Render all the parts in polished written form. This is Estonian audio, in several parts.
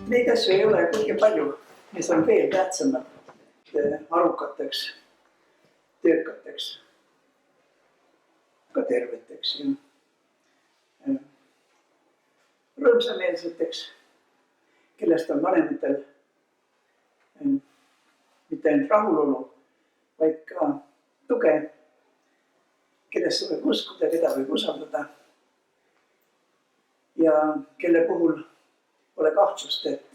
Neid asju ei ole kuigi palju, mis on veel tähtsamad arukateks, töökateks, ka terveteks ja rõõmsameelseteks, kellest on vanematel mitte ainult rahulolu, vaid ka tuge, kellesse võib uskuda, keda võib usaldada ja kelle puhul pole kahtlust, et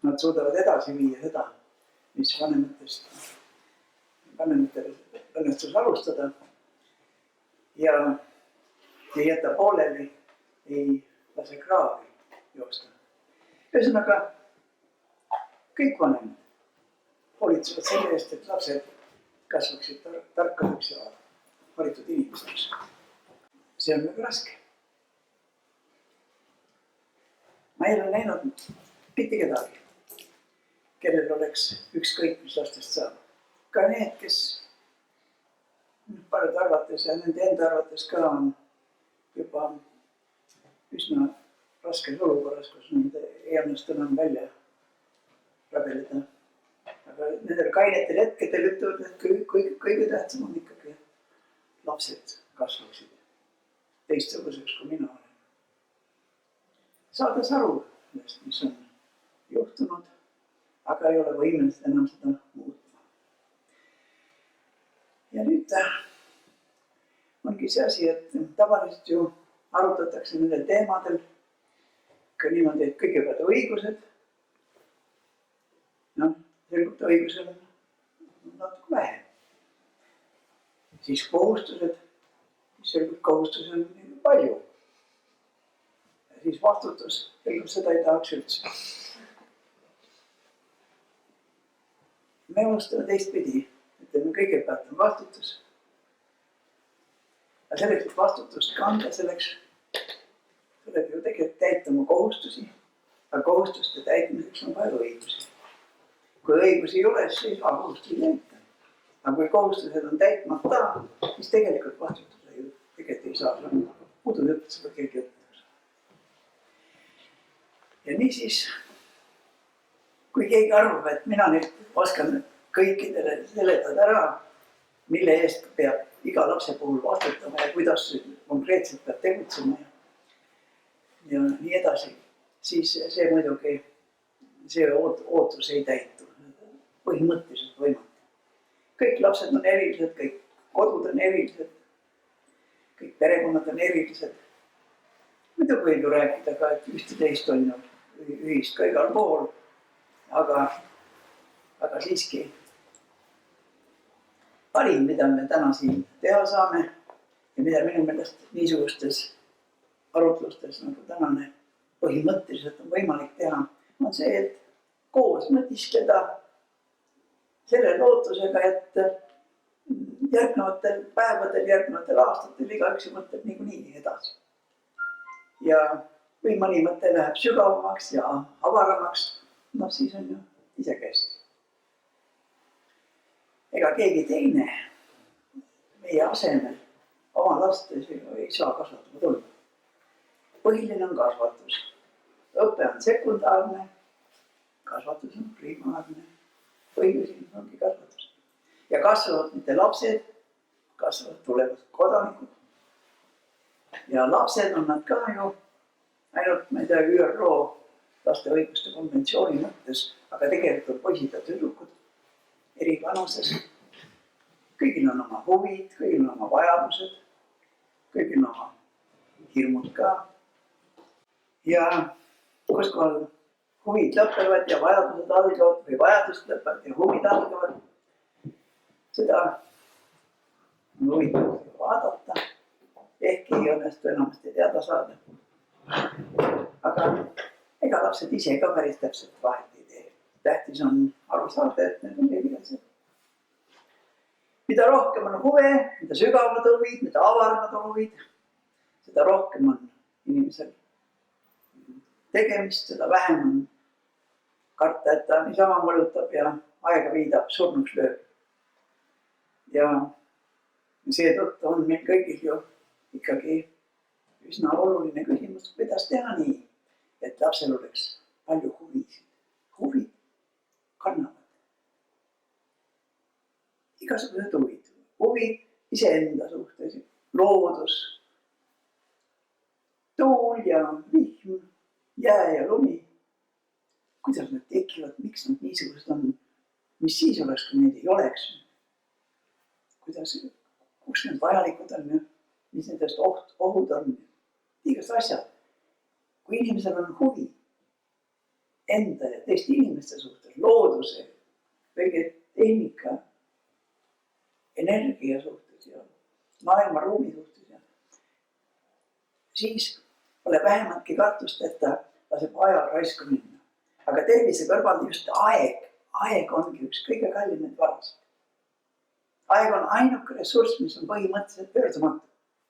nad suudavad edasi viia seda, mis vanematel õnnestus alustada ja ei jäta pooleli, ei lase kraavi joosta. Ühesõnaga, kõik vanemad hoolitsevad selle eest, et lapsed kasvaksid tarkadeks ja haritud inimesteks. See on väga raske. Ma ei ole näinud mitte kedagi, kellel oleks ükskõik, mis lastest saab. Ka need, kes paljude arvates ja nende enda arvates ka on juba üsna raskes olukorras, kus nad ei õnnestu enam välja rabeleda. Aga nendel kainetel hetkedel ütlevad, et kõige tähtsam on ikkagi, et lapsed kasvaksid teistsuguseks, kui mina olen. Saades aru sellest, mis on juhtunud, aga ei ole võimelised enam seda muutma. Ja nüüd ongi see asi, et tavaliselt ju arutatakse nendel teemadel ka niimoodi, et kõigepealt õigused. Selgub õigusel on natuke vähem. Siis kohustused, selgub kohustused on nii palju. Ja siis vastutus, selgub seda ei tahaks üldse. Me unustame teistpidi, ütleme kõigepealt on vastutus. Ja selleks, et vastutust kanda, selleks tuleb ju tegelikult täita oma kohustusi, aga kohustuste täitmiseks on vaja õigusi. Kui õigusi ei ole, siis ei saa kohustusi täita. Aga kui kohustused on täitmata, siis tegelikult vastutuse ju tegelikult ei saa. Muidu jutt seda keegi jutt. Ja niisiis, kui keegi arvab, et mina nüüd oskan kõikidele seledada ära, mille eest peab iga lapse puhul vastutama ja kuidas konkreetselt peab tegutsema ja nii edasi, siis see muidugi, see ootus ei täitu. Põhimõtteliselt võimatu. Kõik lapsed on erilised, kõik kodud on erilised, kõik perekonnad on erilised. Muidugi võib ju rääkida ka, et üht-teist on ju ühist ka igal pool, aga siiski parim, mida me täna siin teha saame ja mida minu meelest niisugustes arutlustes nagu tänane põhimõtteliselt on võimalik teha, on see, et koos mõtiskleda selle lootusega, et järgnevatel päevadel, järgnevatel aastatel igaüks mõtleb niikuinii edasi. Ja kui mõni mõte läheb sügavamaks ja avaramaks, siis on ju isekäest. Ega keegi teine meie asemel oma lastes ei saa kasvatama tulla. Põhiline on kasvatus. Õpe on sekundaarne, kasvatus on primaarne. Põhiliselt ongi kasvatus. Ja kasvavad mitte lapsed, kasvavad tulevad kodanikud. Ja lapsed on nad ka ju ainult, ma ei tea, ÜRO laste õiguste konventsiooni mõttes, aga tegelikult poisid ja tüdrukud eri vanuses. Kõigil on oma huvid, kõigil on oma vajadused, kõigil on oma hirmud ka. Ja kus kohal huvid lõpevad ja vajadused algavad või vajadused lõpevad ja huvid algavad. Seda on huvitav vaadata, ehkki ei õnnestu enamasti teada saada. Aga ega lapsed ise ka päris täpselt vahet ei tee. Tähtis on aru saada, et need on erilised. Mida rohkem on huve, mida sügavamad huvid, mida avaramad huvid, seda rohkem on inimesel tegemist, seda vähem on karta, et ta niisama mõlutab ja aega viidab, surnuks lööb. Ja seetõttu on meil kõigil ju ikkagi üsna oluline küsimus, kuidas teha nii, et lapsel oleks palju huvisid. Huvid kannavad. Igasugused huvid. Huvid iseenda suhtes, loodus, tuul ja vihm, jää ja lumi. Kuidas nad tekivad, miks nad niisugused on? Mis siis oleks, kui neid ei oleks? Kuidas, kus need vajalikud on ja mis nendest ohud on? Igast asjad. Kui inimesel on huvi enda ja teiste inimeste suhtes, looduse, kõige tehnika, energia suhtes ja maailma ruumi suhtes, siis pole vähematki kartust, et ta laseb aja raisku minna. Aga tervise kõrval just aeg ongi üks kõige kallimaid varasid. Aeg on ainuke ressurss, mis on põhimõtteliselt pöördumatu.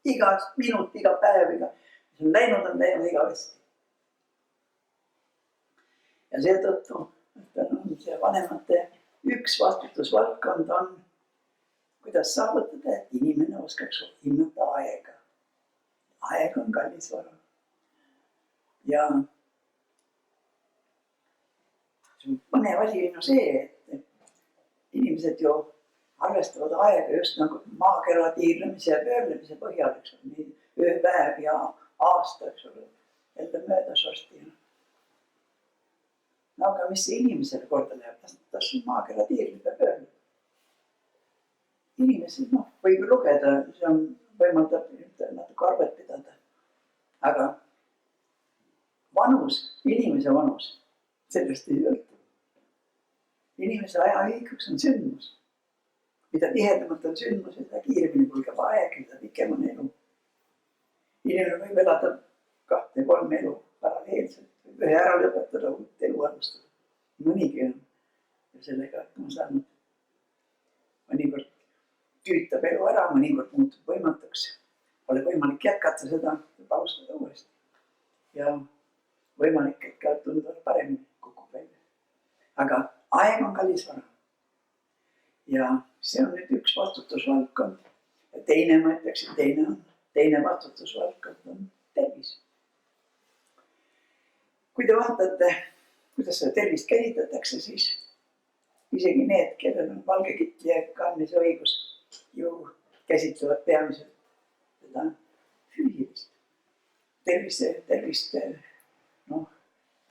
Iga minut, iga päev, mis on läinud igavesti. Ja seetõttu on see vanemate üks vastutusvaldkond on, kuidas saavutada, et inimene oskaks hinnata aega. Aeg on kallis vara. Ja põnev asi on see, et inimesed ju arvestavad aega just nagu maakera tiirlemise ja pöörlemise põhjal, eks ole, ööpäev ja aasta, eks ole, jälle möödas varsti. No aga mis see inimesele korda läheb, tas maakera tiirleb ja pöörleb. Inimesed, võib lugeda, see on võimaldab natuke arvet pidada. Aga vanus, inimese vanus, sellest ei sõltu. Inimese ajaühikuks on sündmus. Mida tihedamalt on sündmus, mida kiiremini kulgeb aeg, mida pikem on elu. Inimene võib elada 2-3 elu paralleelselt, võib ühe ära lõpetada, uut elu alustada. Mõnigi on sellega hakkama saanud. Mõnikord tüütab elu ära, mõnikord muutub võimatuks. Pole võimalik jätkata seda, võib alustada uuesti. Ja võimalik, et ka tunduvalt paremini kukub välja. Aga aeg on kallis vara. Ja see on nüüd üks vastutusvaldkond. Ja teine, ma ütleksin, teine vastutusvaldkond on tervis. Kui te vaatate, kuidas seda tervist käsitatakse, siis isegi need, kellel on valgekitli kandmise õigus, ju käsitlevad peamiselt seda füüsilist. Tervist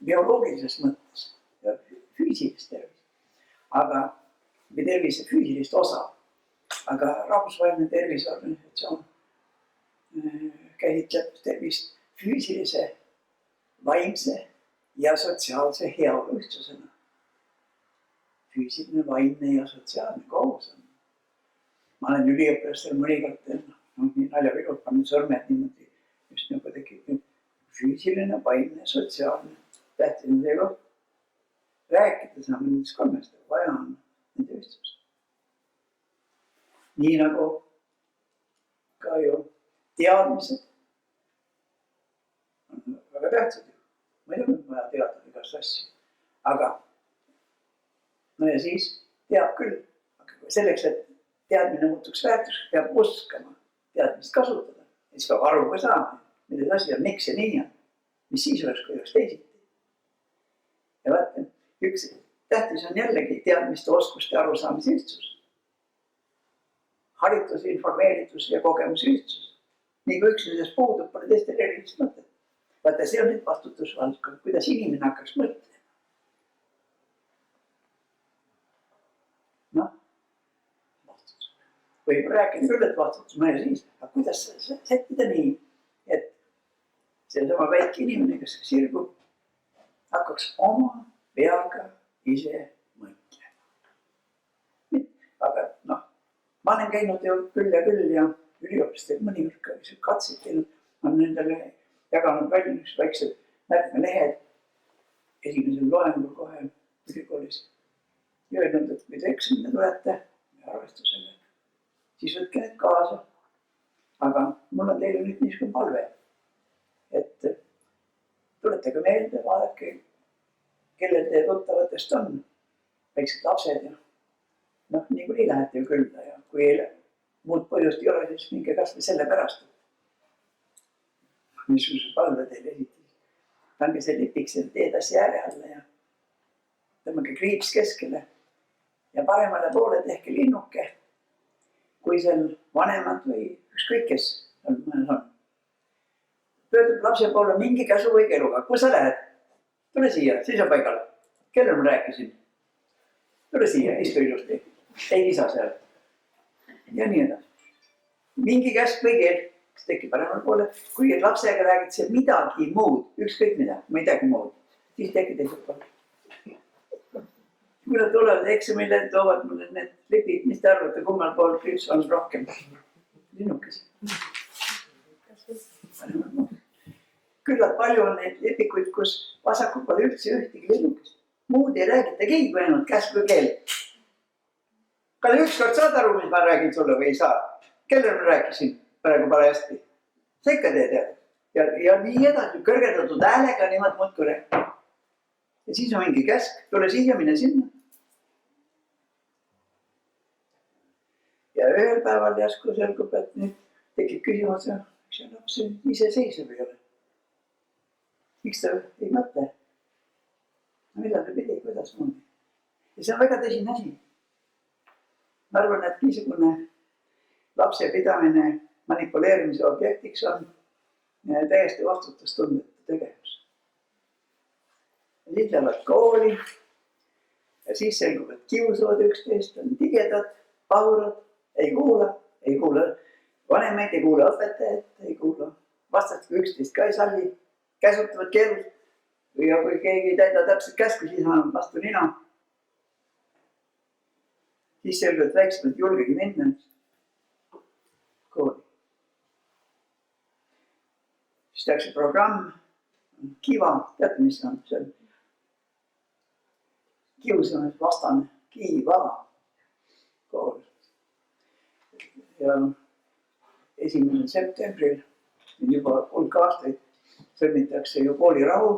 bioloogilises mõttes ja füüsilist tervist. Aga või tervise füüsilist osa. Aga rahvusvaheline terviseorganisatsioon käsitleb tervist füüsilise, vaimse ja sotsiaalse heaolu ühtsusena. Füüsiline, vaimne ja sotsiaalne koos on. Ma olen üliõpilastel mõnikord nii naljavilud pannud sõrmed niimoodi, just nagu tekib füüsiline, vaimne, sotsiaalne. Tähtis on see koht. Rääkida saame nendest kolmest, vaja on nende ühtsust. Nii nagu ka ju teadmised on väga tähtsad. Meil on vaja teada igast asju. Aga ja siis teab küll. Aga selleks, et teadmine muutuks väärtuseks, peab oskama teadmist kasutada. Ja siis peab aru ka saama, milles asi on, miks ja nii on. Mis siis oleks, kui oleks teisiti. Ja vaata, üks tähtis on jällegi teadmiste, oskuste, arusaamise ühtsus. Haritus, informeeritus ja kogemuse ühtsus. Nii kui üks nendest puudub, pole teistel erilist mõtet. Vaata, see on nüüd vastutusvaldkond, kuidas inimene hakkaks mõtlema. Vastutus. Võib rääkida küll, et vastutus mõne siis, aga kuidas sättida nii, et see sama väike inimene, kes sirgub, hakkaks oma peaga ise mõtlema. Aga ma olen käinud ju küll ja üliõpilastega mõnikord katseid teinud, on nendele jaganud välja üks väiksed märkmelehed esimesel loengul kohe ülikoolis. Ja öelnud, et kui te eksamile tulete ja arvestusele, siis võtke need kaasa. Aga mul on teile nüüd niisugune palve, et tuletage meelde, vaadake, kellel teie tuttavatest on väiksed lapsed ja nii kui ei lähete ju külla ja kui ei muud põhjust ei ole, siis minge kas või selle pärast. Niisuguse palve teile esitis. pange see lipik selle teetassi ääre alla ja tõmmake kriips keskele ja paremale poole tehke linnuke, kui seal vanemad või ükskõik kes on. Pöördub lapse poole mingi käsu või keeluga. Kus sa lähed? Tule siia, seisa paigale. Kellel ma rääkisin? Tule siia, istu ilusti. Ei isa seal. Ja nii edasi. Mingi käsk või keel, kes tekib paremal poole. Kui lapsega räägid see midagi muud, ükskõik midagi muud, siis tekib teisel poole. Kui nad tulevad eksamile, toovad mulle need lipid, mis te arvate, kummal pool kriips on rohkem? Linnukes. Küllalt palju on neid lipikuid, kus vasakul pole üldse ühtegi linnukest. Muud ei räägitagi kui ainult käsk või keel. Kalle, ükskord saad aru, mis ma räägin sulle või ei saa? Kellel ma rääkisin praegu parajasti? Sa ikka teed. Ja nii edasi, kõrgendatud häälega niimoodi muudkui räägid. Ja siis on mingi käsk, tule siia, mine sinna. Ja ühel päeval järsku selgub, et nüüd tekib küsimus, miks see laps iseseisev ei ole. Miks ta ei mõtle? Millal ta pidi, kuidas muud? Ja see on väga tõsine asi. Ma arvan, et niisugune lapse pidamine manipuleerimise objektiks on täiesti vastutustundetu tegevus. Ja siis lähevad kooli ja siis selgub, et kiusavad üksteist, on tigedad, pahurad, ei kuula vanemaid, ei kuula õpetajat, ei kuula vastast üksteist ka ei salli, käsutavad keelud. Ja kui keegi ei täida täpselt käsku, siis on vastu nina. Siis selgub, et väiksemad julgegi minna kooli. Siis tehakse programm, kiva, teate mis on see? Kiusamise vastane, kiva kool. Ja 1. septembril, juba hulk aastaid, sõlmitakse ju koolirahu.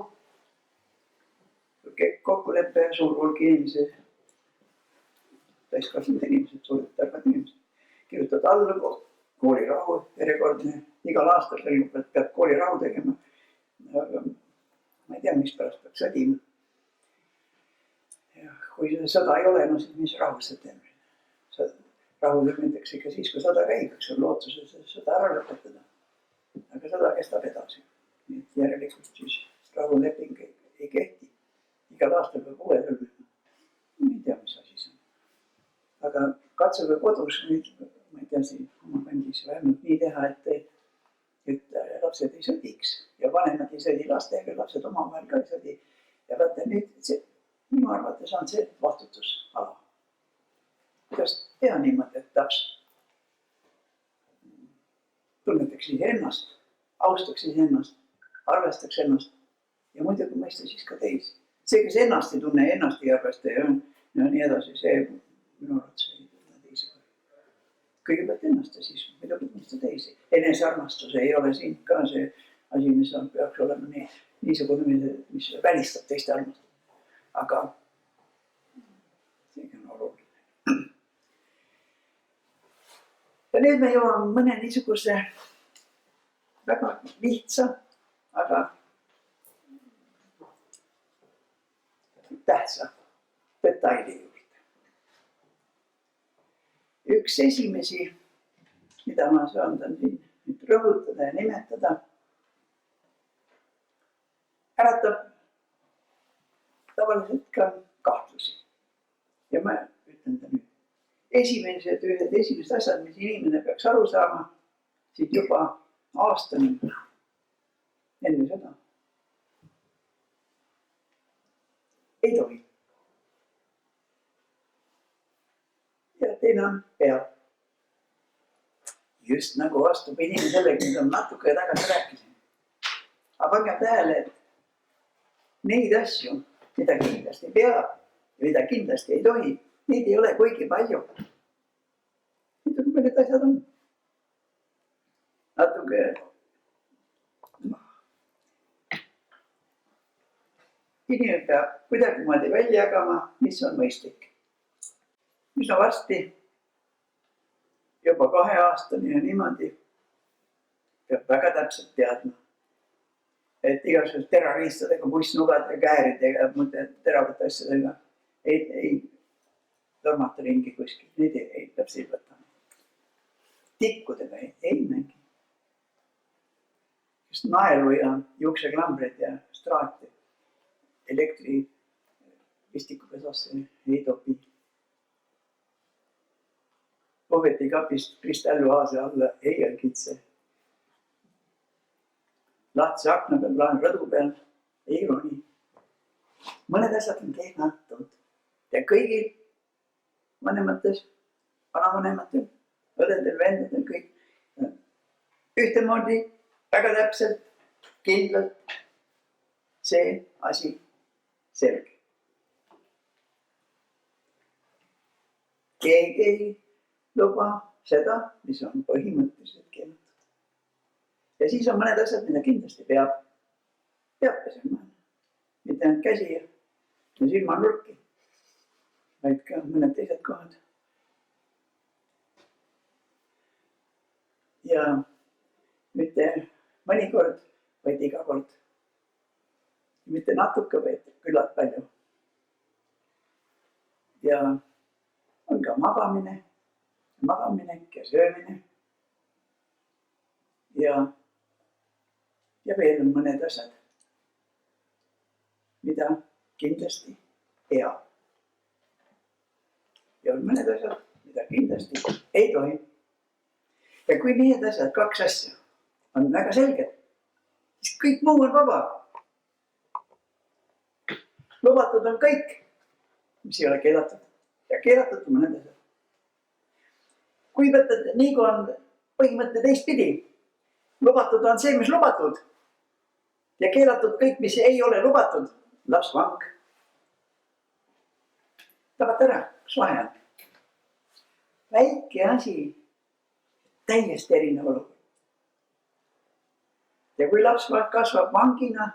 Kokkulepe, suur hulk inimesi, täiskasvanud inimesed, suured targad inimesed, kirjutavad alla koolirahu, järjekordne, igal aastal selgub, et peab koolirahu tegema. Ma ei tea, mis pärast peab sõdima. Ja kui sõda ei ole, no siis mis rahu septembri. Rahu sõlmitakse ikka siis, kui sõda käib, on lootuses sõda ära lõpetada. Aga sõda kestab edasi. Nii et järelikult siis rahuleping ei kehti. Igal aastal peab uue sõlmima. Ma ei tea, mis asi see on. Aga katsuge kodus, ma ei tea, siin oma kandis vähemalt nii teha, et lapsed ei sõdiks ja vanemad ei sõdi lastega, lapsed omavahel ka ei sõdi. Ja vaata nüüd, minu arvates on see vastutusala. Kuidas teha niimoodi, et laps tunnetaks siis ennast, austaks siis ennast, arvestaks ennast ja muidugi mõista siis ka teisi. See, kes ennast ei tunne, ennast ei arvesta ja nii edasi, see minu arvates ei tunne teisi. Kõigepealt ennast ja siis muidugi mõista teisi. Enesearmastus ei ole siin ka see asi, mis peaks olema niisugune, mis välistab teiste armastamist. Aga seegi on oluline. Ja nüüd me jõuame mõne niisuguse väga lihtsa, aga tähtsa detaili juurde. Üks esimesi, mida ma saandan siin rõhutada ja nimetada, äratab tavaliselt ka kahtlusi. Ja ma ütlen ta nüüd. Esimesed asjad, mis inimene peaks aru saama, siit juba aastani enne seda. Ei tohi. Ja teine on pea. Just nagu vastub inimesele, mida ma natuke tagasi rääkisin. Aga pange tähele, et neid asju, mida kindlasti peab ja mida kindlasti ei tohi, neid ei ole kuigi palju. Need on mõned asjad on. Natuke inimene peab kuidagi moodi välja jagama, mis on mõistlik. Mis on varsti juba 2 aastani ja niimoodi peab väga täpselt teadma, et igasugust terariistadega, pussnugade, kääridega, muude teravate asjadega ei tormata ringi kuskil, neid ei peab silvatama. Tikkudega ei mängi. Just naelu ja juukseklambrid ja straati elektripistiku ei topi. Pohvetikapist kristallvaase alla ei älgitse. Lahtse akna peal, rõdu peal ei roni. Mõned asjad on kehnatud ja kõigil vanemates, vanavanematel, õdedel, vendadel, kõik ühtemoodi, väga täpselt, kindlalt see asi selge. Keegi ei luba seda, mis on põhimõtteliselt keelatud. Ja siis on mõned asjad, mida kindlasti peab pesema. Mitte ainult käsi ja silmanurki, vaid ka mõned teised kohad. Ja mitte mõnikord, vaid iga kord. Mitte natuke, vaid küllalt palju. Ja on ka magaminek ja söömine. Ja veel on mõned asjad, mida kindlasti peab. Ja on mõned asjad, mida kindlasti ei tohi. Ja kui need asjad, kaks asja on väga selged, siis kõik muu on vaba. Lubatud on kõik, mis ei ole keelatud. Ja keelatud on mõned asjad. Kui võtad, nii kui on põhimõte teistpidi, lubatud on see, mis lubatud. Ja keelatud kõik, mis ei ole lubatud, laps vang. Tabad ära, kus vahe on? Väike asi, täiesti erinev olukord. Ja kui laps kasvab vangina,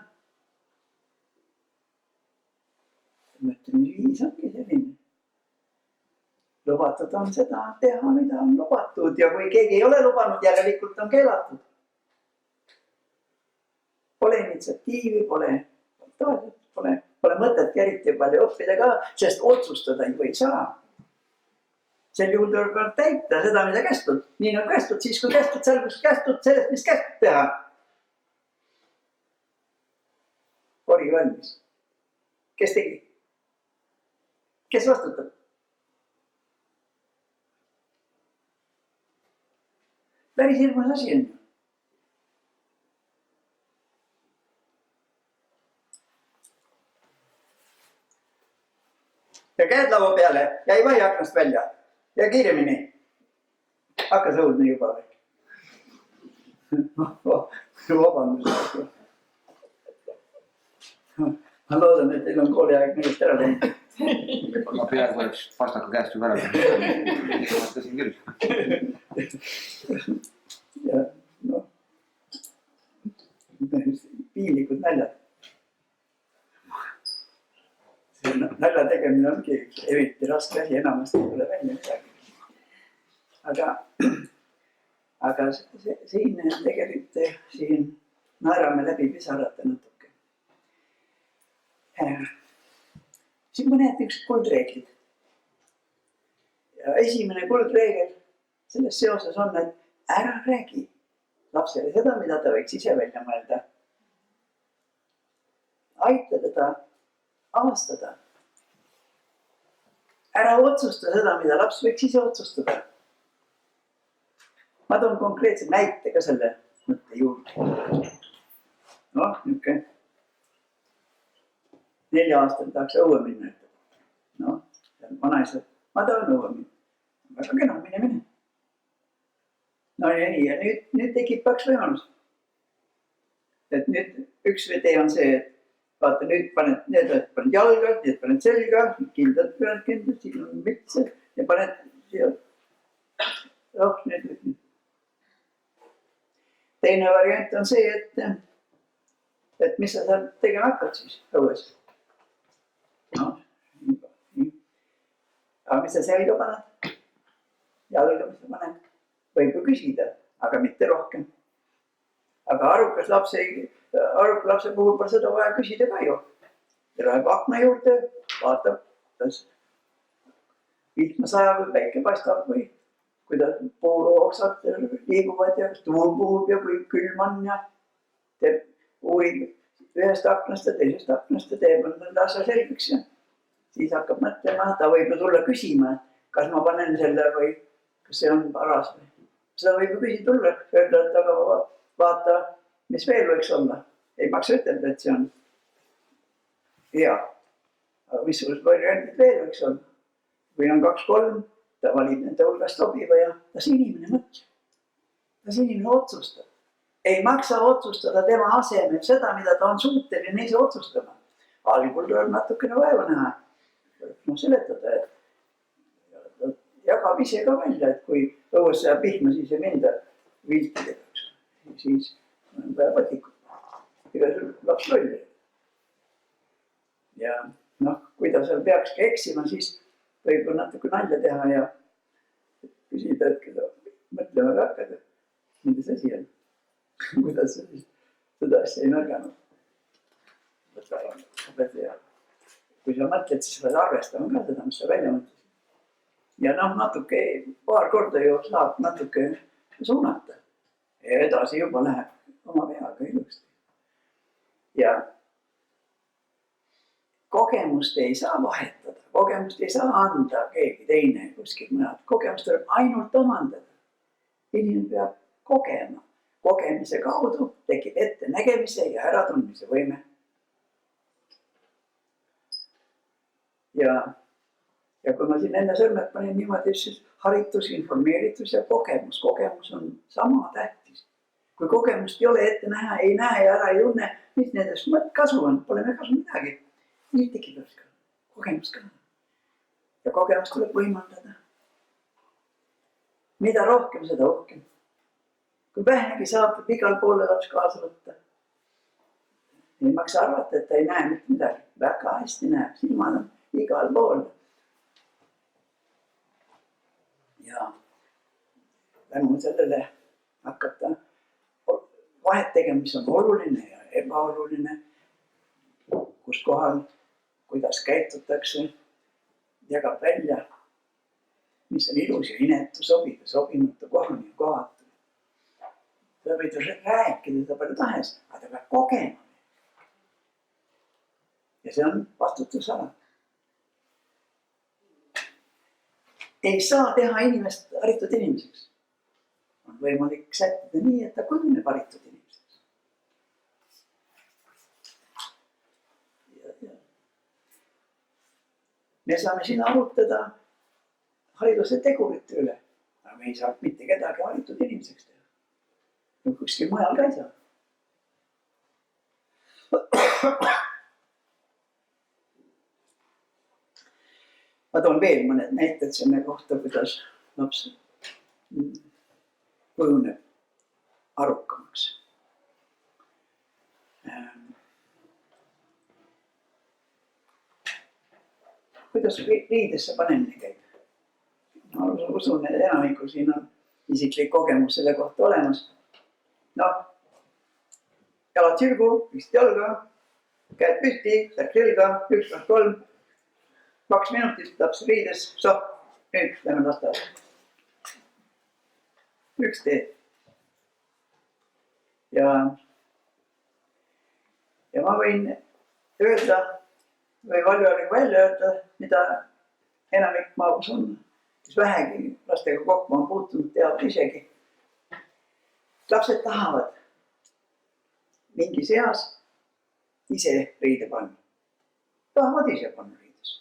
mõtlemisviis ongi selline. Lubatud on seda teha, mida on lubatud ja kui keegi ei ole lubanud, järelikult on keelatud. Pole initsiatiivi, pole mõtet eriti palju õppida ka, sest otsustada ju ei saa. Sel juhul tuleb täita seda, mida kästud. Nii nagu kästud, siis kui kästud, sellest, mis kästud teha. Kori valmis. Kes tegi? Kes vastutab? Päris hirmus asi on. Ja käed laua peale ja ei vahi aknast välja. Ja kiiremini. Hakkas õudne juba või. Vabandust. Ma loodan, et teil on kooliaeg millest ära läinud. Ma peaaegu oleks pastaka käest juba ära. Mõtlesin küll. Ja noh, piinlikud näljad. Nälja tegemine ongi eriti raske asi, enamasti ei tule välja midagi. Aga siin tegelikult siin naerame läbi pisarate natuke. Siin mõned üks kuldreeglid. Ja esimene kuldreegel selles seoses on, et ära räägi lapsele seda, mida ta võiks ise välja mõelda. Aita teda avastada. Ära otsusta seda, mida laps võiks ise otsustada. Ma toon konkreetse näite ka selle mõtte juurde. Noh, niuke 4 aastal tahaks õue minna. Noh, vanaisa, ma tahan õue minna. Väga kena, mine. No ja nii, ja nüüd tekib 2 võimalust. Et nüüd üks tee on see, et vaata, nüüd paned jalga, nüüd paned selga, kindlad, siin on mütse ja paned siia. Oh, nüüd. Teine variant on see, et mis sa seal tegema hakkad siis õues. Noh, nii. Aga mis sa selga paned? Jalga, mis sa paned? Võib ju küsida, aga mitte rohkem. aga aruka lapse puhul pole seda vaja küsida ka ju. Ta läheb akna juurde, vaatab, kuidas vihma sajab või päike paistab või kuidas puuoksad liiguvad ja tuul puhub ja kui külm on ja uurib ühest aknast ja teisest aknast ja teeb endale asja selgeks ja siis hakkab mõtlema, ta võib ju tulla küsima, kas ma panen selle või kas see on paras või. Seda võib ju küsida tulla, öelda, et aga vaata, mis veel võiks olla. Ei maksa ütelda, et see on hea. Aga missugused variandid veel võiks olla. Kui on 2-3, ta valib nende hulgast sobiva ja las inimene mõtleb. Las inimene otsustab. Ei maksa otsustada tema asemel seda, mida ta on suuteline ise otsustama. Algul tuleb natukene vaeva näha. Seletada, et jagab ise ka välja, et kui õues sajab vihma, siis ei minda viltidega. Siis on vaja patikut. Ega sul laps lolli. Ja kui ta seal peakski eksima, siis võib natuke nalja teha ja küsida, et keda mõtlema ka hakkad, et milles asi on. Kuidas sa siis seda asja ei märganud. Kui sa mõtled, siis pead arvestama ka seda, mis sa välja mõtlesid. Ja natuke, paar korda ju saab natuke suunata. Ja edasi juba läheb oma peaga ilusti. Ja kogemust ei saa vahetada, kogemust ei saa anda keegi teine kuskil mõned. Kogemust tuleb ainult omandada. Inimene peab kogema. Kogemise kaudu tekib ette nägemise ja äratundmise võime. Ja kui ma siin enne sõrmed panin niimoodi, siis haritus, informeeritus ja kogemus. Kogemus on sama tähtis. Kui kogemust ei ole ette näha, ei näe ja ära ei tunne, mis nendest kasu on, pole me kasu midagi. Nii tekib ka kogemus ka. Ja kogemus tuleb võimaldada. Mida rohkem, seda rohkem. Kui vähenegi saab igal poole laps kaasa võtta. Ei maksa arvata, et ta ei näe mitte midagi. Väga hästi näeb, silmad on igal pool. Ja tänu sellele hakkab ta vahet tegema, mis on oluline ja ebaoluline. Kus kohal, kuidas käitutakse, jagab välja, mis on ilus ja inetu, sobib ja sobimatu, kohane ja kohatu. Ta võid rääkida seda palju tahes, aga ta peab kogema. Ja see on vastutusala. Ei saa teha inimest haritud inimeseks. On võimalik sättida nii, et ta kujuneb haritud inimeseks. Me saame siin arutada hariduse tegurite üle, aga me ei saa mitte kedagi haritud inimeseks teha. Kuskil mujal ka ei saa. Ma toon veel mõned näited selle kohta, kuidas laps kujuneb arukamaks. Kuidas riidesse panemine käib? Ma usun, et enamikul siin on isiklik kogemus selle kohta olemas. Jalad sirgu, püsti jalga, käed püsti, särk selga, 1, 2, 3. 2 minutit laps riides, nüüd lähme lasteaeda. Üks teed. Ja ma võin öelda või valjuhäälega välja öelda, mida enamik ma usun, kes vähegi lastega kokku on puutunud, teavad isegi. Lapsed tahavad mingis eas ise riide panna. Tahavad ise panna riides.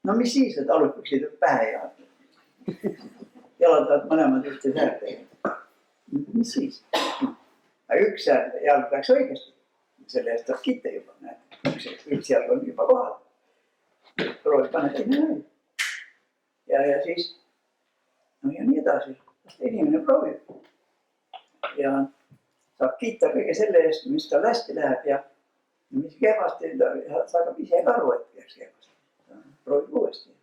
No mis siis, et alupüksid pähe ja jalad mõlemad ühte säärde. Mis siis? Üks jalg läks õigesti. Selle eest saab kiita juba. Üks jalg on juba kohal. Proovi panna teine näin. Ja siis, ja nii edasi. Inimene proovib. Ja saab kiita kõige selle eest, mis tal hästi läheb ja mis kehvasti, ta saab ise ka aru, et peaks kehvasti. Proovib uuesti.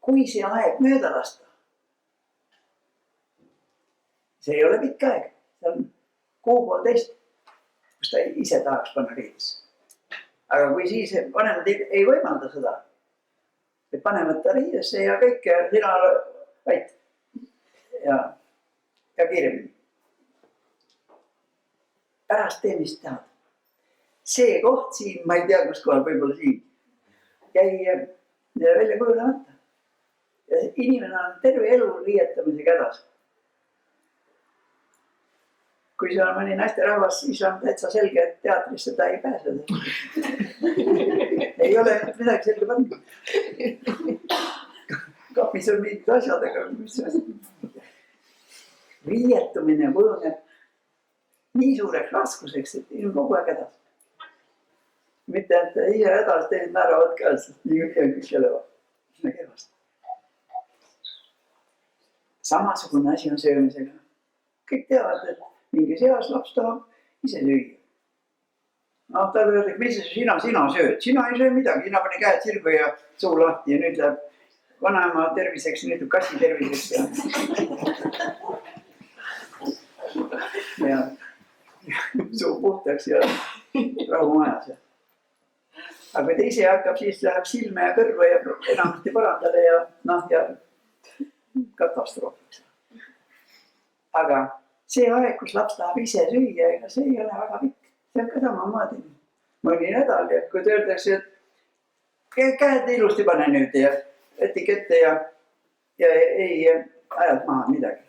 Kui see aeg mööda lasta, see ei ole pikk aeg, see on 1–1,5 kuu, kus ta ise tahaks panna riidesse. Aga kui siis vanemad ei võimalda seda, et panevad ta riidesse ja kõik ja sina vait ja kiiremini. Pärast tee, mis tahad. See koht siin, ma ei tea, kus kohal, võib-olla siin, jäi välja kujunemata. Ja inimene on terve elu riietamisega hädas. Kui see on mõni naisterahvas, siis on täitsa selge, et teatrisse ta ei pääse. Ei ole midagi selge panna. Kapis on mingid asjad, aga mis asi. Riietumine kujuneb nii suureks raskuseks, et inimene kogu aeg hädas. Mitte, et ise hädas teid määravad ka, sest nii kõik jõlevad. Mis kehvast. Samasugune asi on söömisega. Kõik teavad, et mingis eas laps tahab ise süüa. No talle öeldakse, mis sina sööd? Sina ei söö midagi, sina pani käed sirgu ja suu lahti ja nüüd läheb vanaema terviseks, nüüd kassi terviseks ja suu puhtaks ja rahu majas. Aga kui ta ise hakkab, siis läheb silme ja kõrva ja enamasti parandale ja katastroofiks. Aga see aeg, kus laps tahab ise süüa, ega see ei ole väga pikk. See on ka samamoodi. Mõni nädal ja kui öeldakse, et käed ilusti pane nüüd ja etikette ja ei ajad maha midagi.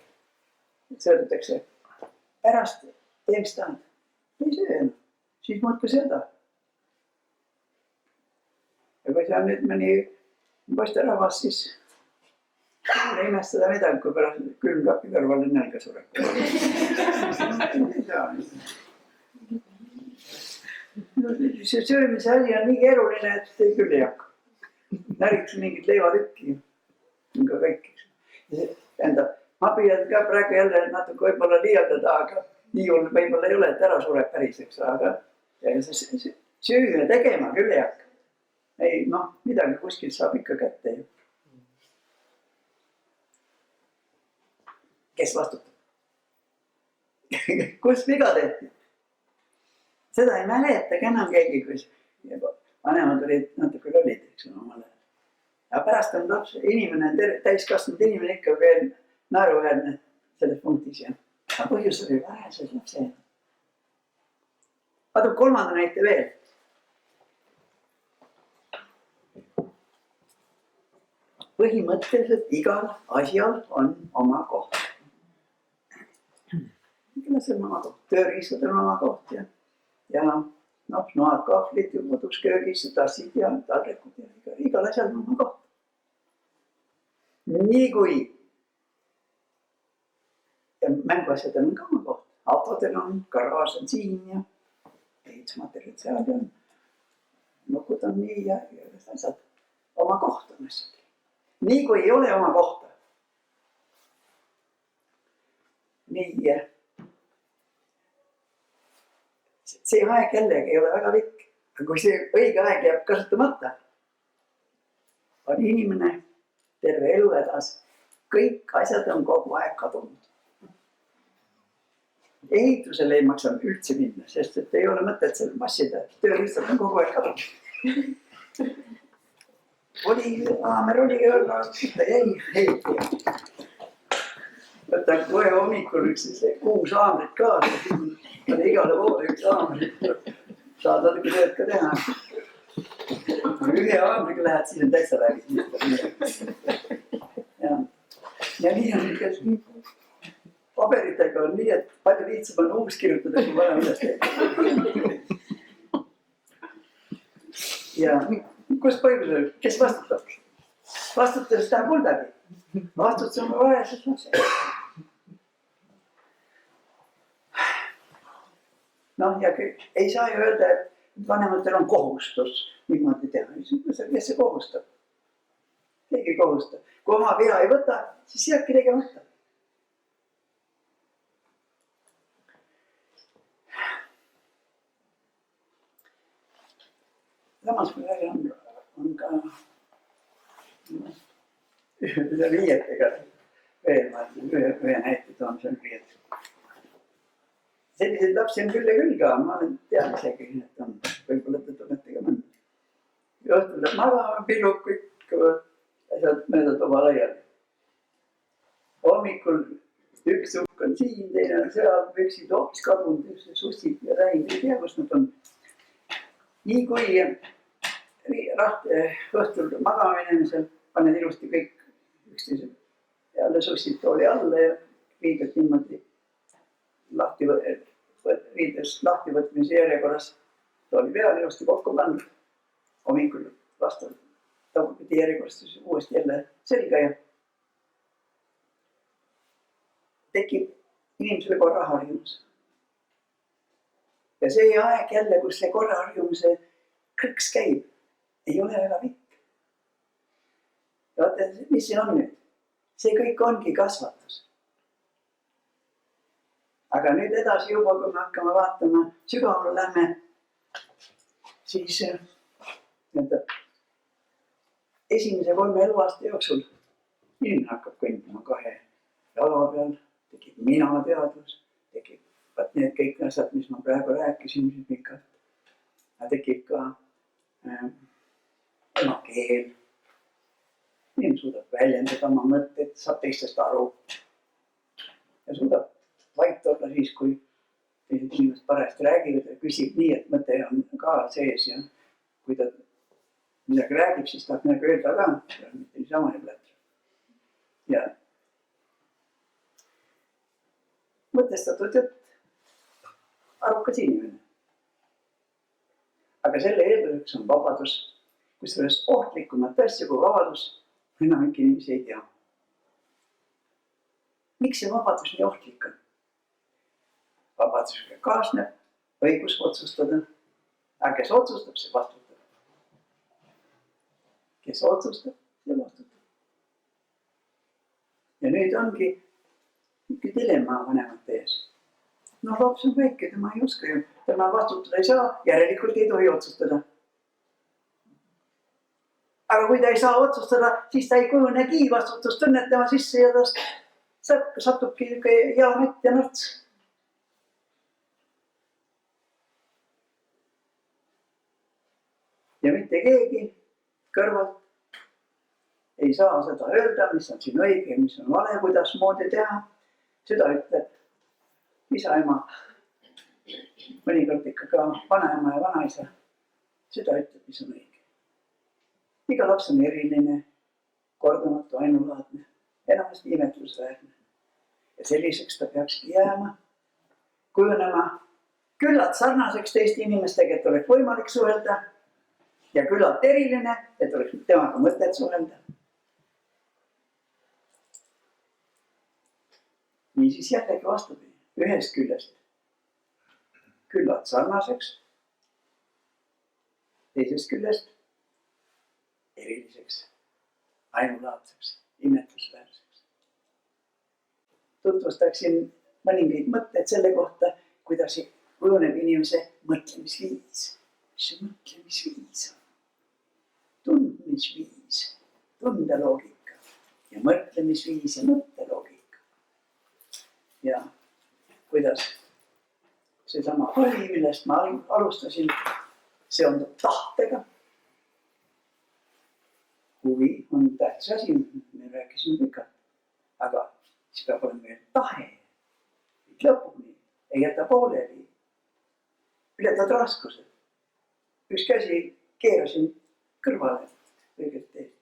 See öeldakse, pärast tee, mis tahad. Ei söö, siis mõtle seda. Ja kui see on nüüd mõni poisterahvas, siis ei imestada midagi, kui pärast külmkapi kõrvale nälga sureb. See söömise asi on nii keeruline, et ei küll ei hakka. Näriks mingit leivatükki. Ka kõik. Ma püüan ka praegu jälle natuke võib-olla liialdada, aga nii hull võib-olla ei ole, et ära sureb päriseks. Aga süüa tegema küll ei hakka. Ei, midagi kuskilt saab ikka kätte. Kes vastutab? Kus viga tehti? Seda ei mäletagi enam keegi, kus vanemad olid natuke lollid, eks omale. Ja pärast on laps, inimene, täiskasvanud inimene ikka veel naeruväärne selles punktis. Aga põhjus oli väheses lapse. Vaatame 3. näite veel. Põhimõtteliselt igal asjal on oma koht. Igal on oma koht. Tööriistad on oma koht ja noad, kahvlid, kodus köögis, tassid ja taldrikud ja igal asjal on oma koht. Nii kui mänguasjadel on ka oma koht. Autodel on, garaaž on siin ja ehitusmaterjalid seal ja nukud on nii ja asjad. Oma koht on asjad. Nii kui ei ole oma kohta. Nii. See aeg jällegi ei ole väga pikk. Aga kui see õige aeg jääb kasutamata, on inimene terve elu hädas. Kõik asjad on kogu aeg kadunud. Ehitusele ei maksa üldse minna, sest et ei ole mõtet seal massida. Tööriistad on kogu aeg kadunud. Oli aamer, oli õlla, ta jäi. Võtan kohe hommikul üks 6 aamrit kaasa. Oli igale poole üks aamrit. Saad natuke tööd ka teha. Ühe aamriga lähed, siis on täitsa läbi. Ja nii on ikka paberitega on nii, et palju lihtsam on uus kirjutada, kui vaja üles teha. Ja kus põhjusel, kes vastutab? Vastutades tahab muldagi. Vastutus on vajases lapse. Ja ei saa ju öelda, et vanematel on kohustus niimoodi teha. Kes see kohustab? Keegi kohustab. Kui oma vea ei võta, siis jääbki tegemata. Samas kui räägi on ka riietega veel, ühe näite toon, see on riiet. selliseid lapsi on küll ja küll ka, ma tean isegi, et on, võib-olla te tunnete ka mõnda. Ja õhtul läheb magama, pillub kõik asjad mööda tuba laiali. Hommikul üks sukk on siin, teine on seal, püksid hoopis kadunud, sussid ja läinud, ei tea, kus nad on. Nii kui õhtul magama minemisel paned ilusti kõik üksteise jälle sussid tooli alla ja riided niimoodi riidest lahtivõtmise järjekorras tooli peal ilusti kokku pandud. Hommikul vastu tagurpidi järjekorras uuesti jälle selga ja tekib inimesele korraharjumus. Ja see aeg jälle, kus see korraharjumuse krõks käib, ei ole väga pikk. Ja vaata, mis see on nüüd? See kõik ongi kasvatus. Aga nüüd edasi juba, kui me hakkame vaatama, sügavale lähme, siis esimese 3 eluaasta jooksul inimene hakkab kõndima 2 jala peal, tekib minateadvus, tekib need kõik asjad, mis ma praegu rääkisin pikalt. Tekib ka emakeel. Inimene suudab väljendada oma mõtteid, saab teistest aru ja suudab vait olla siis, kui teised inimesed parajasti räägivad ja küsib nii, et mõte on ka sees ja kui ta midagi räägib, siis tahab midagi öelda ka, mitte niisama ei plätra. Ja mõtestatud jutt, arukas inimene. Aga selle eelduseks on vabadus, kus sellest ohtlikumat asja kui vabadus enamik inimesi ei tea. Miks see vabadus nii ohtlik on? Vabadusega kaasneb õigus otsustada. Aga kes otsustab, see vastutab. Kes otsustab, see vastutab. Ja nüüd ongi mingi dilemma vanemate ees. No laps on väike, tema ei oska ju. Tema vastutada ei saa, järelikult ei tohi otsustada. Aga kui ta ei saa otsustada, siis ta ei kujunegi vastutustunnet tema sisse ja ta satubki jaamett ja närts. Ja mitte keegi kõrvalt ei saa seda öelda, mis on siin õige, mis on vale, kuidas moodi teha. Seda ütleb isa, ema, mõnikord ikka ka vanaema ja vanaisa. Seda ütleb, mis on õige. Iga laps on eriline, kordamatu, ainulaadne, enamasti imetlusväärne. Ja selliseks ta peakski jääma, kujunema küllalt sarnaseks teiste inimestega, et oleks võimalik suhelda ja küllalt eriline, et oleks temaga mõtet suhelda. Niisiis jällegi vastupidi, ühest küljest küllalt sarnaseks, teisest küljest eriliseks, ainulaadseks, imetlusväärseks. Tutvustaksin mõningaid mõtteid selle kohta, kuidas kujuneb inimese mõtlemisviis. Mis see mõtlemisviis on? Tundmisviis, tundeloogika ja mõtlemisviis ja mõtteloogika. Ja kuidas seesama oli, millest ma alustasin, seondub tahtega. Huvi on tähtis asi, me rääkisime pikalt, aga siis peab olema veel tahe. Lõpuni ei jäta pooleli, ületad raskused. Üks käsi keerasin kõrvale õiget teed.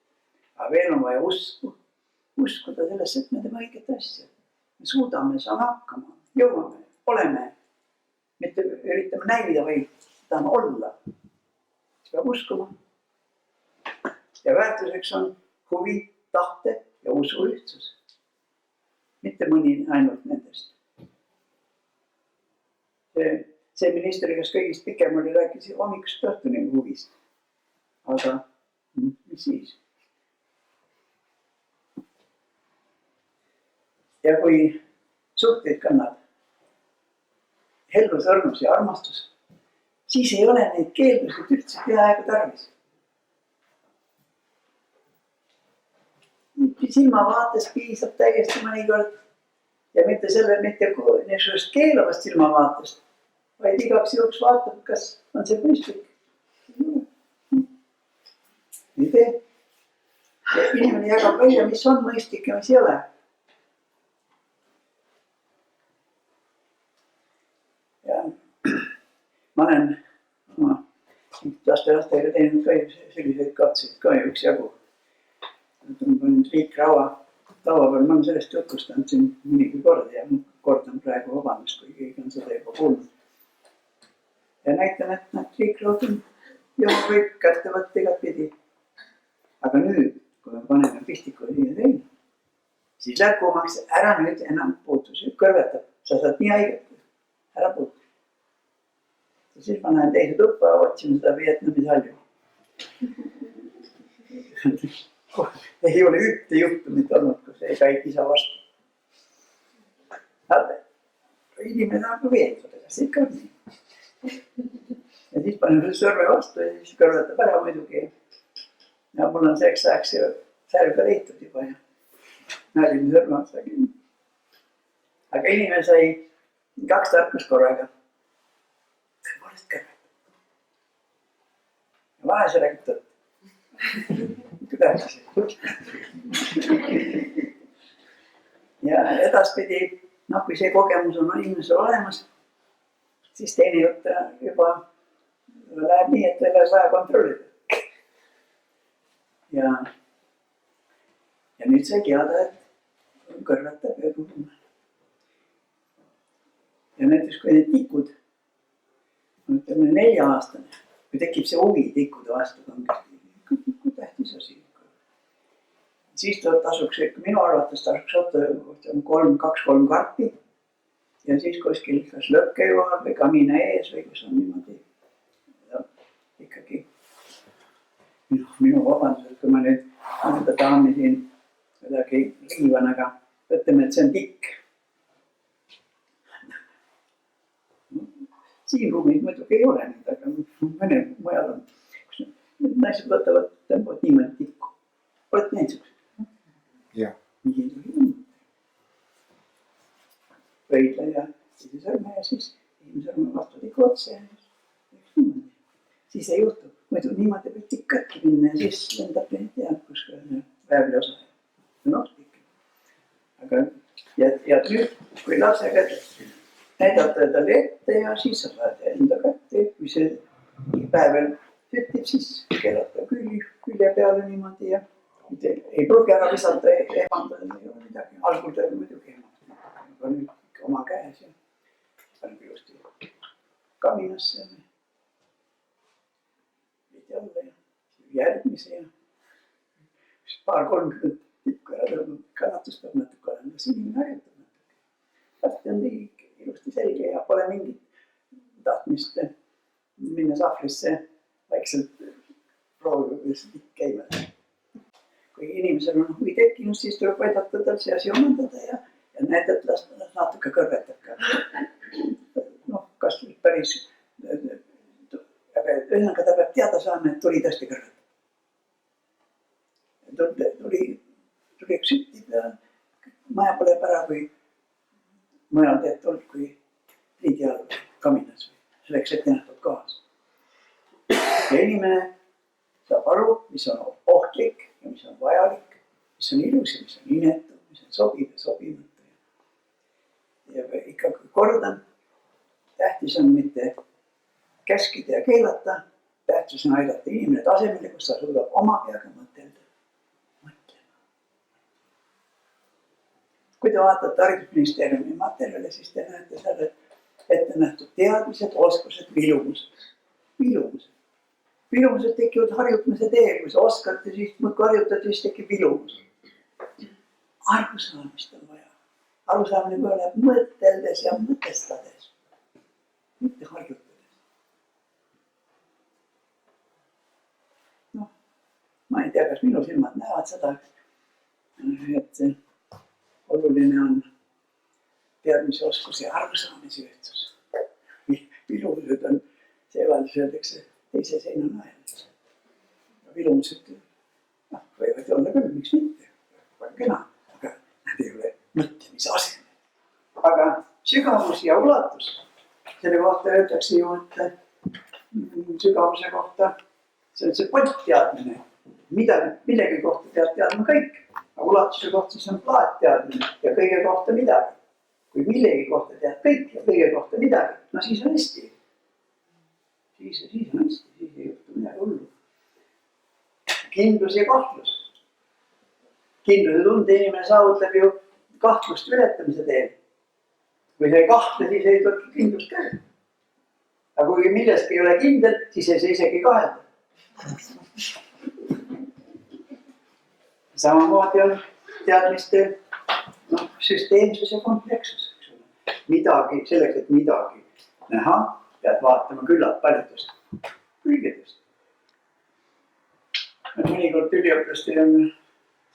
Aga veel on vaja uskuda sellesse, et me teeme õiget asja. Me suudame, saame hakkama, jõuame, oleme. Mitte üritame näida, vaid tahame olla. Siis peab uskuma. Ja väärtuseks on huvi, tahte ja usu ühtsus. Mitte mõni ainult nendest. See minister, kes kõigist pikem oli, rääkis hommikust õhtuni huvist. Aga mis siis? Ja kui suhteid kannab hellus, õrnus ja armastus, siis ei ole neid keeldusid üldse peaaegu tarvis. Silmavaates piisab täiesti mõnikord Ja mitte niisugusest keelavast silmavaatest, vaid igaks juhuks vaatab, kas on see mõistlik. Ei tee. Ja inimene jagab välja, mis on mõistlik ja mis ei ole. Ja ma olen oma lastega teinud ka selliseid katseid ka üksjagu. Ma olen riikraua tava peal, ma olen sellest jutustanud siin mõnigi kord ja kordan praegu vabandust, kui keegi on seda juba kuulnud. Ja näitan, et nad riikraud on juba võib kätte võtta igatpidi. Aga nüüd, kui me paneme pistiku siia teine, siis läheb kuumaks, ära nüüd enam puutus, kõrvetab, sa saad nii haiget, ära puutu. Ja siis ma näen teise tuppa, otsime seda Vietnami salju. Ei ole ühte juhtumit olnud, kus ei käi isa vastu. Inimene on ka veenduda, kas ikka on nii. Ja siis paneme sõrme vastu ja siis kõrvetab ära muidugi. Ja mul on selleks ajaks särg ka leitud juba ja näärime sõrme otsa kinni. Aga inimene sai 2 tarkust korraga. Tõepoolest kõrvetab. Ja vahel see räägib tõtt. Ja edaspidi, kui see kogemus on inimesel olemas, siis teine jutt juba läheb nii, et veel on vaja kontrollida. Ja nüüd sai teada, et kõrvetab ja kuhume. Ja näiteks kui need tikud, ütleme 4-aastane, kui tekib see huvi tikude vastu kangesti, kui tähtis asi. Siis tasuks, minu arvates tasuks võtta 2-3 karpi ja siis kuskil kas lõkke juhal või kamina ees või kus on niimoodi. Ja ikkagi minu vabandused, kui ma nüüd mõnda daami siin kuidagi riivan, aga ütleme, et see on tikk. Siin ruumis muidugi ei ole nüüd, aga mõne mujal on. Naised võtavad tõmbavad niimoodi tikku. Oled näinud siuksed? Jah. Nii tuli on. Pöidla ja siis sõrme ja siis sõrme vastu tiku otsa ja niimoodi. Siis ei juhtu. Muidu niimoodi võib tikk katki minna ja siis lendab neid teab, kus väävli osa. Noh, tikk. Aga ja nüüd, kui lapsega näidata talle ette ja siis sa saad enda kätte, kui see päevel süttib, siis keerata külje peale niimoodi ja ei pruugi ära visata, ehmandada, ei ole midagi. Algul ta muidugi ehmandada, aga nüüd ikka oma käes ja paneb ilusti kaminasse. Jälle ja järgmise ja 2-30 tikku ära tõmbab, kannatus peab natuke olema, see inimene harjutab natuke. Varsti on nii ilusti selge ja pole mingit tahtmist minna sahvrisse vaikselt proovida, kuidas see tikk käima. Kui inimesel on huvi tekkinud, siis tuleb aidata tal see asi omandada ja näidata, las natuke kõrvetab ka. Noh, kas päris... Ühesõnaga ta peab teada saama, et tuli tõesti kõrvetab. Tuli üks süttib ja maja pole ära, kui mujal teed tuld, kui riidi all või kaminas või selleks ette nähtud kohas. Ja inimene saab aru, mis on ohtlik ja mis on vajalik, mis on ilus ja mis on inetu, mis on sobiv ja sobimatu. Ja ikka kordan, tähtis on mitte käskida ja keelata, tähtis on aidata inimene tasemele, kus ta suudab oma peaga mõtelda. Kui te vaatate haridusministeeriumi materjale, siis te näete seal ette nähtud teadmised, oskused, vilumused. Vilumused tekivad harjutamise teel, kui sa oskad ja siis muudkui harjutad, siis tekib vilumus. Arusaamist on vaja. Arusaamine põhineb mõteldes ja mõtestades, mitte harjutades. Noh, ma ei tea, kas minu silmad näevad seda, et oluline on teadmise oskus ja arusaamise ühtsus. Vilumused on, seevahetus öeldakse, teise seina najal. Vilumused võivad olla küll, miks mitte, väga kena, aga nad ei ole mõtlemise asemel. sügavus ja ulatus. Selle kohta öeldakse ju, et sügavuse kohta see on see pontteadmine. Millegi kohta pead teadma kõik, aga ulatuse kohta siis on plaatteadmine ja kõige kohta midagi. Kui millegi kohta tead kõik ja kõige kohta midagi, no siis on hästi. Siis on hästi, siis ei juhtu midagi hullu. Kindlus ja kahtlus. Kindluse tunde inimene saavutab ju kahtlust ületamise teel. Kui sa ei kahtle, siis ei tulegi kindlust käsi. Aga kui milleski ei ole kindel, siis ei saa isegi kahelda. Samamoodi on teadmiste süsteemsus ja komplekssus. Midagi, selleks, et midagi näha, pead vaatama küllalt paljudest külgedest. Mõnikord üliõpilastel on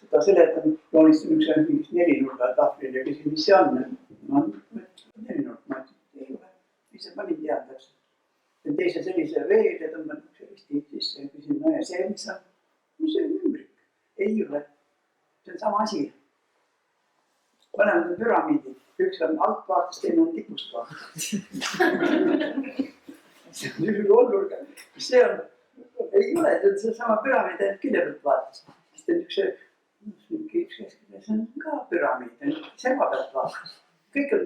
seda seletanud, joonistan üks mingist nelinurga tahvlil ja küsin, mis see on. Nelinurk, ma ei ole, ise panin teada täpselt. Teise sellise veel ja tõmban sellist sisse ja küsin, no ja see, mis on? No see on ümbrik. Ei ole. See on sama asi. Panevad on püramiidid. Üks on alt vaates, teine on tipust vaates. See on üle olulga. Mis see on? Ei ole, see on sama püramiid, et külje pealt vaates. Siis on üks keskele, see on ka püramiid, serva pealt vaates. Kõik on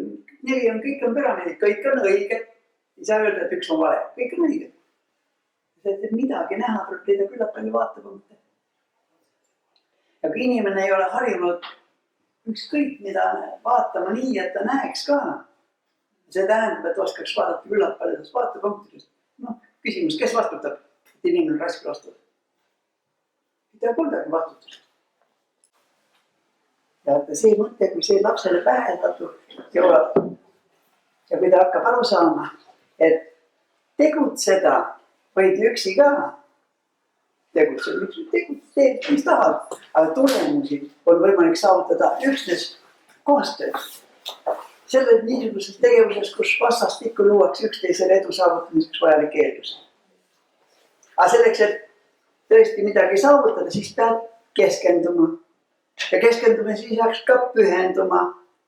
püramiidid, kõik on õiged. Ei saa öelda, et üks on vale. Kõik on õiged. Et midagi näha tuleb leida küllalt palju vaatepunkte. Ja kui inimene ei ole harjunud ükskõik mida vaatama nii, et ta näeks ka, see tähendab, et oskaks vaadata küllalt paljudest vaatepunktidest. Küsimus, kes vastutab, et inimene raske vastab? Ei tea kuldagi vastutust. Ja see mõte, kui see lapsele pähendatud jõuab ja kui ta hakkab aru saama, et tegutseda võid üksi ka. Teed, mis tahad, aga tulemusi on võimalik saavutada üksnes koostöös. Selles niisuguses tegevuses, kus vastastikku luuakse üksteisele edu saavutamiseks vajalik eeldus. Aga selleks, et tõesti midagi saavutada, siis pead keskenduma. Ja keskendume siis saaks ka pühenduma.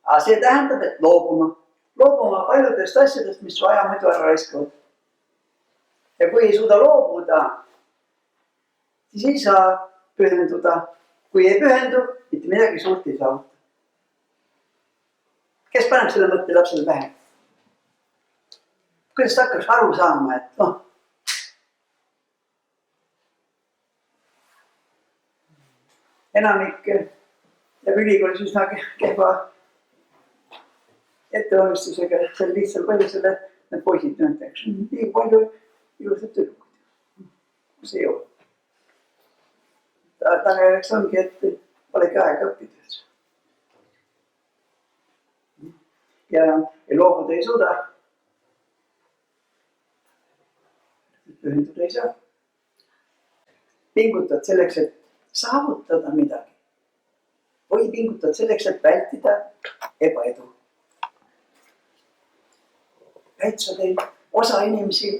Aga see tähendab, et loobuma paljudest asjadest, mis su aja muidu ära raiskavad. Ja kui ei suuda loobuda, siis ei saa pühenduda. Kui ei pühendu, mitte midagi suurt ei saavuta. Kes paneb selle mõtte lapsele pähe? Kuidas ta hakkaks aru saama, et enamik jääb ülikoolis üsna kehva ettevalmistusega sel lihtsal põhjusel, et need poisid näiteks nii palju ilusad tüdrukud. See ei ole. Tagajärjeks ongi, et polegi aega õppida. Ja loobuda ei suuda. Pühenduda ei saa. Pingutad selleks, et saavutada midagi. Või pingutad selleks, et vältida ebaedu. Osa inimesi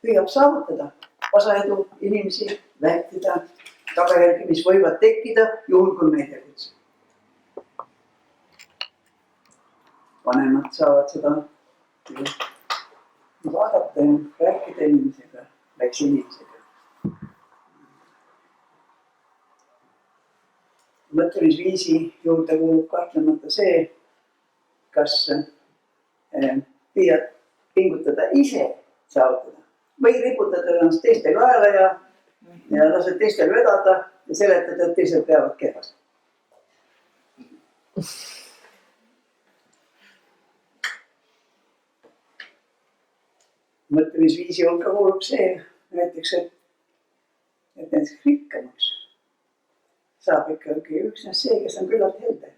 püüab saavutada, osa edu inimesi vältida tagajärgi, mis võivad tekkida juhul, kui me ei tegutse. Vanemad saavad seda vaadata ja rääkida inimesega, väikse inimesega. Mõtlemisviisi juurde kuulub kahtlemata see, kas püüad pingutada ise saavutada või riputada ennast teiste kaela ja lased teistel vedada ja seletada, et teised peavad kehvasti. Mõtlemisviisi hulka kuulub see näiteks, et näiteks rikkamaks saab ikkagi üksnes see, kes on küllalt helde.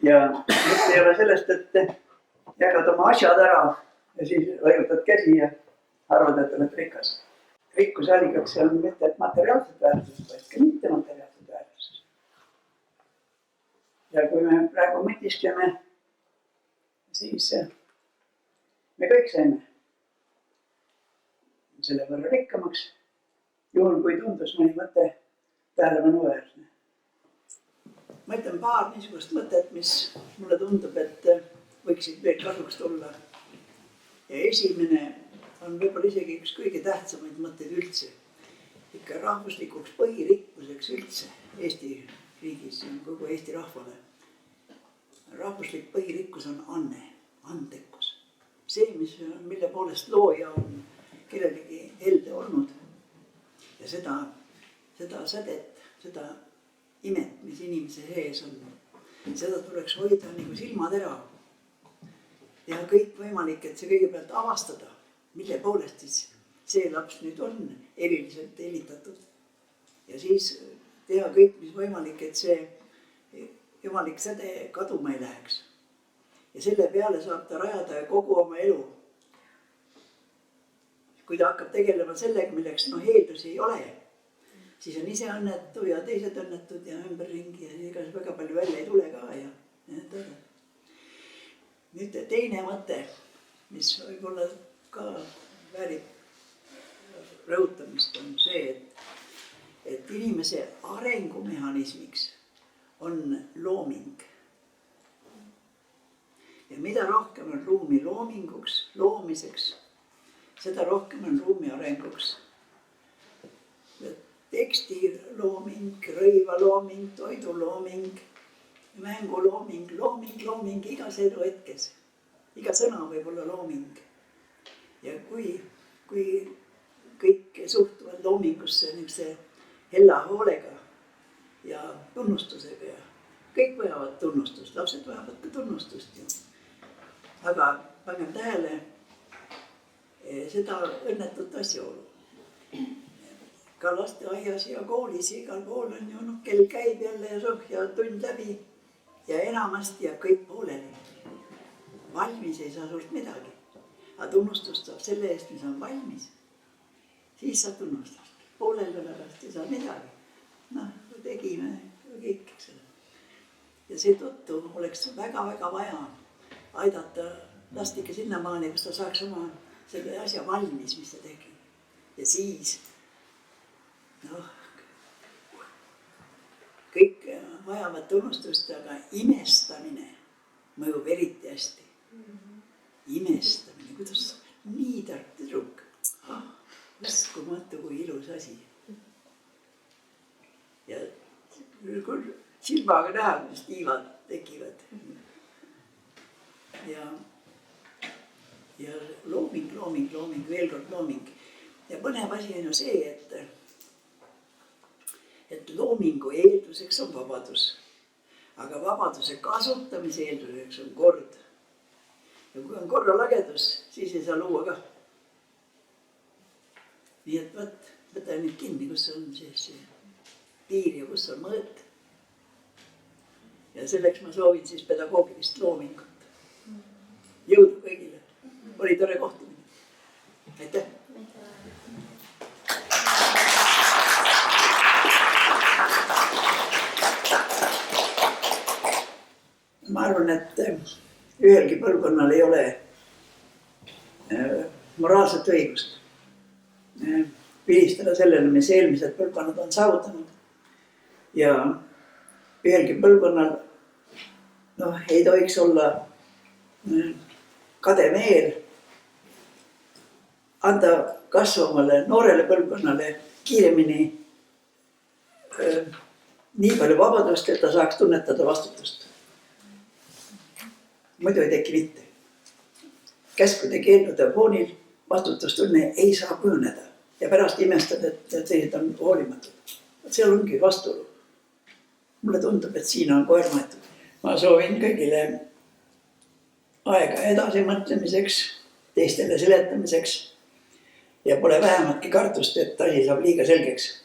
Ja mitte ei ole sellest, et jagad oma asjad ära ja siis laiutad käsi ja arvad, et oled rikas. Rikkuse allikaks on mitte materiaalsed väärtused, vaid ka mitte materiaalsed väärtused. Ja kui me praegu mõtiskleme, siis me kõik saime selle võrra rikkamaks, juhul kui tundus mõni mõte tähelepanuväärne. ma ütlen paar niisugust mõtet, mis mulle tundub, et võiksid veel kasuks tulla. Ja esimene on võib-olla isegi üks kõige tähtsamaid mõtteid üldse. Ikka rahvuslikuks põhirikkuseks üldse Eesti riigis ja kogu Eesti rahvale. Rahvuslik põhirikkus on anne, andekus. See, mille poolest looja on kellelegi helde olnud. Ja seda sädet, seda imet, mis inimese sees on, seda tuleks hoida nagu silmatera. Teha kõik võimalik, et see kõigepealt avastada, mille poolest siis see laps nüüd on eriliselt helitatud. Ja siis teha kõik, mis võimalik, et see jumalik säde kaduma ei läheks. Ja selle peale saab ta rajada kogu oma elu. Kui ta hakkab tegelema sellega, milleks eeldusi ei ole, siis on ise õnnetu ja teised õnnetud ja ümberringi ja igas väga palju välja ei tule ka ja tõde. Nüüd teine mõte, mis võib-olla ka väärib rõhutamist, on see, et inimese arengumehhanismiks on looming. Ja mida rohkem on ruumi loominguks, loomiseks, seda rohkem on ruumi arenguks. Teksti looming, rõiva looming, toidu looming, mängu looming, looming igas elu hetkes. Iga sõna võib olla looming. Ja kui kõik suhtuvad loomingusse niisuguse hella hoolega ja tunnustusega ja kõik vajavad tunnustust, lapsed vajavad ka tunnustust ju. Aga pangem tähele seda õnnetut asjaolu. Ka lasteaias ja koolis igal pool on ju, kell käib jälle ja tund läbi ja enamasti jääb kõik pooleli. Valmis ei saa sult midagi. Aga tunnustust saab selle eest, mis on valmis. Siis saab tunnustust. Poolel olevast ei saa midagi. Tegime kõik, eks ole. Ja seetõttu oleks väga-väga vaja aidata last ikka sinnamaani, kus ta saaks oma selle asja valmis, mis ta tegi. Ja siis kõik vajavad tunnustust, aga imestamine mõjub eriti hästi. Imestamine, kuidas nii tark tüdruk. Uskumatu kui ilus asi. Ja silmaga näha, kuidas tiivad tekivad. Ja looming, veel kord looming. Ja põnev asi on ju see, et loomingu eelduseks on vabadus. Aga vabaduse kasutamise eelduseks on kord. Ja kui on korralagedus, siis ei saa luua ka. Nii et võta nüüd kinni, kus on siis piir ja kus on mõõt. Ja selleks ma soovin siis pedagoogilist loomingut. Jõudu kõigile. Oli tore kohtumine. Aitäh! Ma arvan, et ühelgi põlvkonnal ei ole moraalset õigust vilistada sellele, mis eelmised põlvkonnad on saavutanud. Ja ühelgi põlvkonnal ei tohiks olla kade meel anda kasvamale noorele põlvkonnale kiiremini nii palju vabadust, et ta saaks tunnetada vastutust. Muidu ei teki mitte. Käskude keeldude foonil vastutustunne ei saa kujuneda ja pärast imestad, et sellised on hoolimatud. Seal ongi vastuolu. Mulle tundub, et siin on koer maetud. Ma soovin kõigile aega edasi mõtlemiseks, teistele seletamiseks ja pole vähematki kartust, et asi saab liiga selgeks.